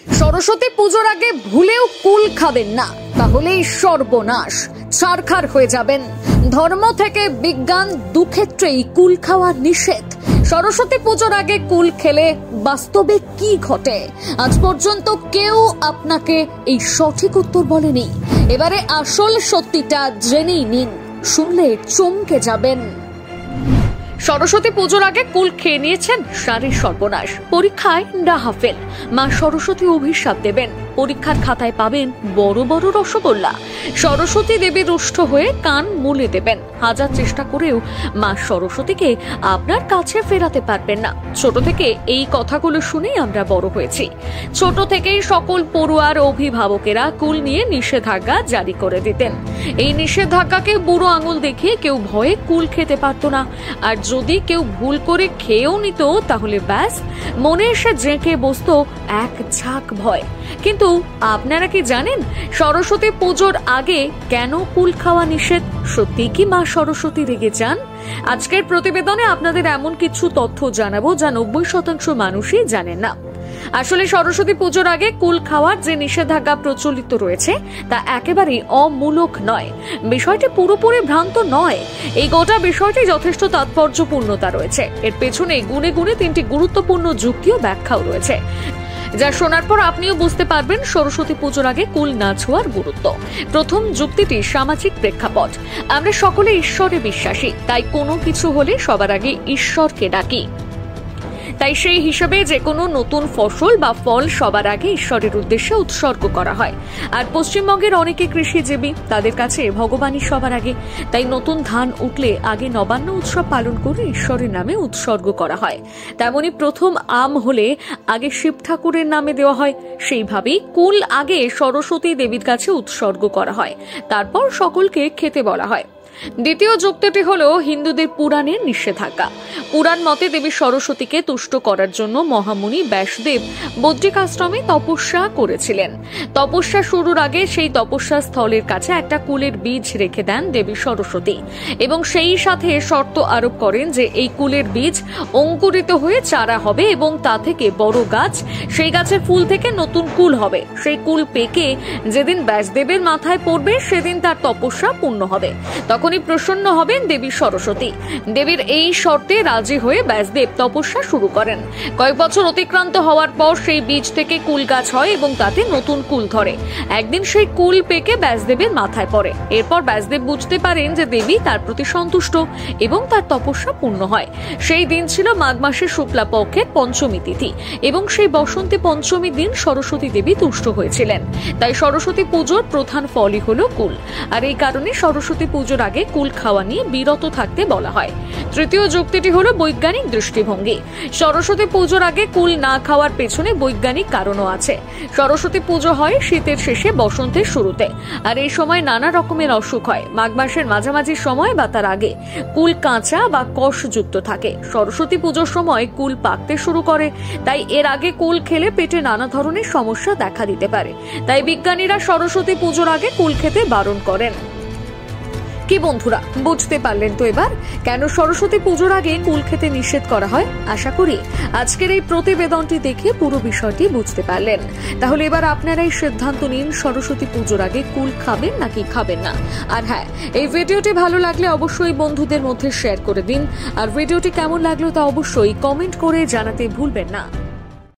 সরস্বতী পুজোর আগে ভুলেও কুল খাবেন না, তাহলেই সর্বনাশ, ছারখার হয়ে যাবেন। ধর্ম থেকে বিজ্ঞান দুক্ষেত্রেই কুল খাওয়া নিষেধ। সরস্বতী পুজোর আগে কুল খেলে বাস্তবে কি ঘটে, আজ পর্যন্ত কেউ আপনাকে এই সঠিক উত্তর বলেনি। এবারে আসল সত্যিটা জেনেই নিন, শুনলে চমকে যাবেন। সরস্বতী পুজোর আগে কুল খেয়ে নিয়েছেন, সারি সর্বনাশ। পরীক্ষায় নাহাফেল, মা সরস্বতী অভিশাপ দেবেন। পরীক্ষার খাতায় পাবেন বড় বড় রসগোল্লা। সরস্বতী দেবী রুষ্ট হয়ে কান মুলে দেবেন। হাজার চেষ্টা করেও মা সরস্বতীকে আপনার কাছে ফেরাতে পারবেন না। ছোট থেকে এই কথাগুলো শুনেই আমরা বড় হয়েছি। ছোট থেকেই সকল পড়ুয়ার অভিভাবকেরা কুল নিয়ে নিষেধাজ্ঞা জারি করে দিতেন। এই নিষেধাজ্ঞাকে বুড়ো আঙুল দেখিয়ে কেউ ভয়ে কুল খেতে পারত না। আর যদি কেউ ভুল করে খেয়েও নিত, তাহলে ব্যাস মনে এসে জেঁকে বসতো এক ঝাঁক ভয়। কিন্তু আপনারা কি জানেন সরস্বতী পুজোর আগে কেন কুল খাওয়া নিষেধ? সত্যি কি মা সরস্বতী রেগে যান? আজকের প্রতিবেদনে আপনাদের এমন কিছু তথ্য জানাবো যা 90% মানুষই জানেন না। আসলে সরস্বতী পুজোর আগে কুল খাওয়ার যে নিষেধাজ্ঞা প্রচলিত রয়েছে তা একেবারেই অমূলক নয়। বিষয়টি পুরোপুরি ভ্রান্ত নয়। এই গোটা বিষয়টি যথেষ্ট তাৎপর্যপূর্ণতা রয়েছে। এর পেছনে গুণে গুণে 3টি গুরুত্বপূর্ণ যুক্তি ও ব্যাখ্যাও রয়েছে, যা শোনার পর আপনিও বুঝতে পারবেন সরস্বতী পুজোর আগে কুল না ছোঁয়ার গুরুত্ব। প্রথম যুক্তিটি সামাজিক প্রেক্ষাপট। আমরা সকলে ঈশ্বরে বিশ্বাসী, তাই কোনো কিছু হলে সবার আগে ঈশ্বরকে ডাকি। তাই সেই হিসাবে যে কোনো নতুন ফসল বা ফল সবার আগে ঈশ্বরের উদ্দেশ্যে উৎসর্গ করা হয়। আর পশ্চিমবঙ্গের অনেকে কৃষিজীবী, তাদের কাছে ভগবানই সবার আগে। তাই নতুন ধান উঠলে আগে নবান্ন উৎসব পালন করে ঈশ্বরের নামে উৎসর্গ করা হয়। তেমনি প্রথম আম হলে আগে শিব ঠাকুরের নামে দেওয়া হয়। সেইভাবেই কুল আগে সরস্বতী দেবীর কাছে উৎসর্গ করা হয়, তারপর সকলকে খেতে বলা হয়। দ্বিতীয় যুক্তিটি হলো হিন্দুদের পুরাণের নিষেধাজ্ঞা। পুরাণ মতে দেবী সরস্বতীকে তুষ্ট করার জন্য মহামুনি ব্যাসদেব বদ্রিকাশ্রমে তপস্যা করেছিলেন। তপস্যা শুরুর আগে সেই তপস্যা স্থলের কাছে একটা কুলের বীজ রেখে দেন দেবী সরস্বতী, এবং সেই সাথে শর্ত আরোপ করেন যে এই কুলের বীজ অঙ্কুরিত হয়ে চারা হবে এবং তা থেকে বড় গাছ, সেই গাছের ফুল থেকে নতুন কুল হবে। সেই কুল পেকে যেদিন ব্যাসদেবের মাথায় পড়বে সেদিন তার তপস্যা পূর্ণ হবে। তখনই প্রসন্ন হবেন দেবী সরস্বতী। দেবীর এই শর্তে রাজি হয়ে ব্যাসদেব তপস্যা শুরু করেন। কয়েক বছর অতিক্রান্ত হওয়ার পর সেই বীজ থেকে কুল গাছ হয় এবং তাতে নতুন কুল ধরে। একদিন সেই কুল পেকে ব্যাসদেবের মাথায় পড়ে। এরপর ব্যাসদেব বুঝতে পারেন যে দেবী তার প্রতি সন্তুষ্ট এবং তার তপস্যা পূর্ণ হয়। সেই দিন ছিল মাঘ মাসের শুক্লা পক্ষের পঞ্চমী তিথি, এবং সেই বসন্তী পঞ্চমী দিন সরস্বতী দেবী তুষ্ট হয়েছিলেন। তাই সরস্বতী পুজোর প্রধান ফলই হলো কুল। আর এই কারণে সরস্বতী পুজোর আগে কুল খাওয়া নিয়ে বিরত থাকতে বলা হয়। তৃতীয় যুক্তিটি হলো বৈজ্ঞানিক দৃষ্টিভঙ্গি। সরস্বতী পুজোর আগে কুল না খাওয়ার পেছনে বৈজ্ঞানিক কারণও আছে। সরস্বতী পুজো হয় শীতের শেষে বসন্তের শুরুতে, আর এই সময় নানা রকমের অসুখ হয়। মাঘ মাসের মাঝামাঝি সময় বা তার আগে কুল কাঁচা বা কষযুক্ত থাকে। সরস্বতী পুজোর সময় কুল পাকতে শুরু করে, তাই এর আগে কুল খেলে পেটে নানা ধরনের সমস্যা দেখা দিতে পারে। তাই বিজ্ঞানীরা সরস্বতী পুজোর আগে কুল খেতে বারণ করেন। কি বন্ধুরা, বুঝতে পারলেন তো এবার কেন সরস্বতী পুজোর আগে কুল খেতে নিষেধ করা হয়? আশা করি আজকের এই প্রতিবেদনটি দেখে পুরো বিষয়টি বুঝতে পারলেন। তাহলে এবার আপনারাই সিদ্ধান্ত নিন, সরস্বতী পুজোর আগে কুল খাবেন নাকি খাবেন না। আর হ্যাঁ, এই ভিডিওটি ভালো লাগলে অবশ্যই বন্ধুদের মধ্যে শেয়ার করে দিন। আর ভিডিওটি কেমন লাগলো তা অবশ্যই কমেন্ট করে জানাতে ভুলবেন না।